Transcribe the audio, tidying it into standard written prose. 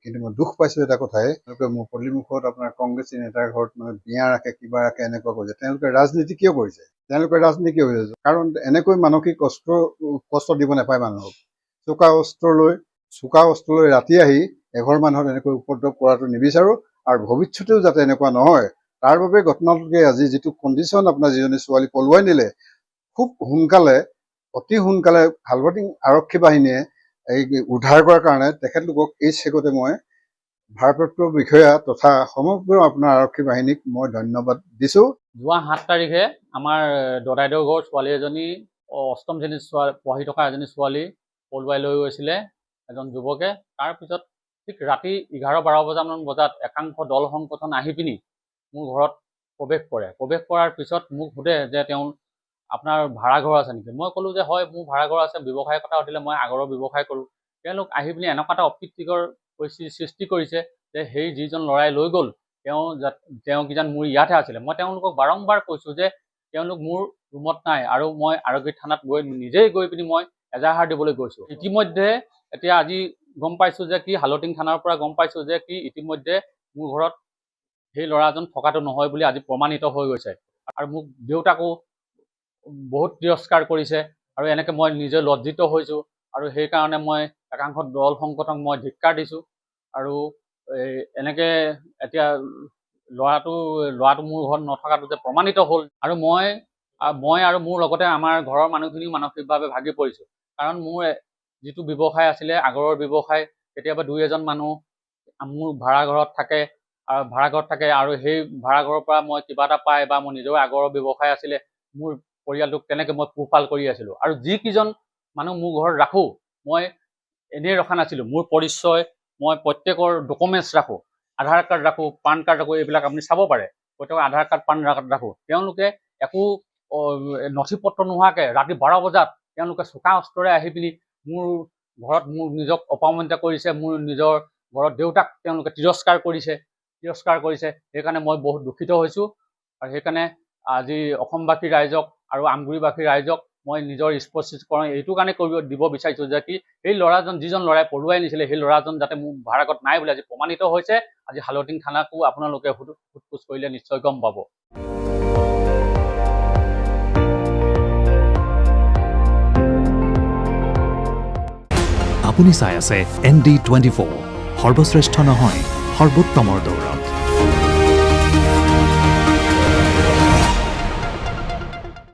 কিন্তু মই দুখ পাইছোঁ এটা কথাই, তেওঁলোকে মোৰ পল্লীমুখত আপোনাৰ কংগ্ৰেছী নেতাৰ ঘৰত মানে বিয়া ৰাখে কিবা ৰাখে এনেকুৱা কৰিছে। তেওঁলোকে ৰাজনীতি কিয় কৰিছে? কাৰণ এনেকৈ মানসিক কষ্ট দিব নাপায় মানুহক। চোকা অস্ত্ৰলৈ ৰাতি আহি এঘৰ মানুহত এনেকৈ উপদ্ৰৱ কৰাটো নিবিচাৰোঁ, আৰু ভৱিষ্যতেও যাতে এনেকুৱা নহয় তাৰ বাবে ঘটনাটোকে আজি যিটো কণ্ডিশ্যন আপোনাৰ যিজনী ছোৱালী পলুৱাই নিলে, খুব সোনকালে অতি সোনকালে হালবাটিং আৰক্ষী বাহিনীয়ে এই উদ্ধাৰ কৰাৰ কাৰণে তেখেতলোকক এই চেগতে মই ভাৰপ্ৰাপ্ত বিষয়া তথা সমগ্ৰ আপোনাৰ আৰক্ষী বাহিনীক মই ধন্যবাদ দিছোঁ। যোৱা 7 তাৰিখে আমাৰ দদাইদেউ ঘৰ ছোৱালী এজনী অষ্টম শ্ৰেণীত পঢ়ি থকা এজনী ছোৱালী পলুৱাই লৈ গৈছিলে এজন যুৱকে। তাৰপিছত ঠিক ৰাতি 11-12 বজামান বজাত একাংশ দল সংগঠন আহি পিনি মোৰ ঘৰত প্ৰৱেশ কৰে। প্ৰৱেশ কৰাৰ পিছত মোক সোধে যে তেওঁ আপোনাৰ ভাড়াঘৰ আছে নেকি? মই ক'লোঁ যে হয়, মোৰ ভাড়াঘৰ আছে, ব্যৱসায়ৰ কথা সুধিলে মই আগৰৰ ব্যৱসায় কৰোঁ। তেওঁলোক আহি পিনি এনেকুৱা এটা অপ্ৰীতিকৰ পৰিস্থিতিৰ সৃষ্টি কৰিছে যে সেই যিজন ল'ৰাই লৈ গ'ল তেওঁ কিজান মোৰ ইয়াতহে আছিলে। মই তেওঁলোকক বাৰম্বাৰ কৈছোঁ যে তেওঁলোক মোৰ ৰুমত নাই, আৰু মই আৰক্ষী থানাত নিজেই গৈ পিনি মই এজাহাৰ দিবলৈ গৈছোঁ। ইতিমধ্যে এতিয়া আজি গম পাইছোঁ যে কি হালটিং থানাৰ পৰা গম পাইছোঁ যে কি ইতিমধ্যে মোৰ ঘৰত সেই ল'ৰাজন থকাটো নহয় বুলি আজি প্ৰমাণিত হৈ গৈছে। আৰু মোক দেউতাকো বহুত তিৰস্কাৰ কৰিছে, আৰু এনেকৈ মই নিজে লজ্জিত হৈছোঁ, আৰু সেইকাৰণে মই একাংশ দল সংগঠনক মই ধিক্কাৰ দিছোঁ। আৰু এনেকৈ এতিয়া ল'ৰাটো মোৰ ঘৰত নথকাটো যে প্ৰমাণিত হ'ল, আৰু মই আৰু মোৰ লগতে আমাৰ ঘৰৰ মানুহখিনিও মানসিকভাৱে ভাগি পৰিছোঁ। কাৰণ মোৰ যিটো ব্যৱসায় আছিলে আগৰৰ ব্যৱসায়, কেতিয়াবা 2-এজন মানুহ মোৰ ভাড়াঘৰত থাকে, আৰু সেই ভাড়াঘৰৰ পৰা মই কিবা এটা পাই বা মোৰ নিজৰ আগৰৰ ব্যৱসায় আছিলে, মোৰ পৰিয়ালটোক তেনেকৈ মই পোহপাল কৰি আছিলোঁ। আৰু যিকেইজন মানুহ মোৰ ঘৰত ৰাখোঁ, মই এনেই ৰখা নাছিলোঁ। মোৰ পৰিচয় মই প্ৰত্যেকৰ ডকুমেণ্টছ ৰাখোঁ, আধাৰ কাৰ্ড ৰাখোঁ, পান কাৰ্ড ৰাখোঁ, এইবিলাক আপুনি চাব পাৰে। প্ৰত্যেকৰ আধাৰ কাৰ্ড, পান কাৰ্ড ৰাখোঁ। তেওঁলোকে একো নথি পত্ৰ নোহোৱাকৈ ৰাতি 12 বজাত তেওঁলোকে চোকা অস্ত্ৰৰে আহি পিনি মোৰ ঘৰত নিজক অপমানিত কৰিছে। মোৰ নিজৰ ঘৰত দেউতাক তেওঁলোকে তিৰস্কাৰ কৰিছে। সেইকাৰণে মই বহুত দুখিত হৈছোঁ। আৰু সেইকাৰণে আজি অসমবাসী ৰাইজক আৰু আমগুৰিবাসী ৰাইজক মই নিজৰ স্পষ্টীকৰণ এইটো কাৰণে দিব বিচাৰিছোঁ যে কি এই ল'ৰাজন যিজন ল'ৰাই পলুৱাই নিছিলে, সেই ল'ৰাজন যাতে মোৰ ভাড়াঘৰত নাই বুলি আজি প্ৰমাণিত হৈছে। আজি হালটিং থানাকো আপোনালোকে সোধ-পোছ কৰিলে নিশ্চয় গম পাব। আপুনি চাই আছে ND24, সৰ্বশ্ৰেষ্ঠ নহয়, সৰ্বোত্তমৰ দৌৰ।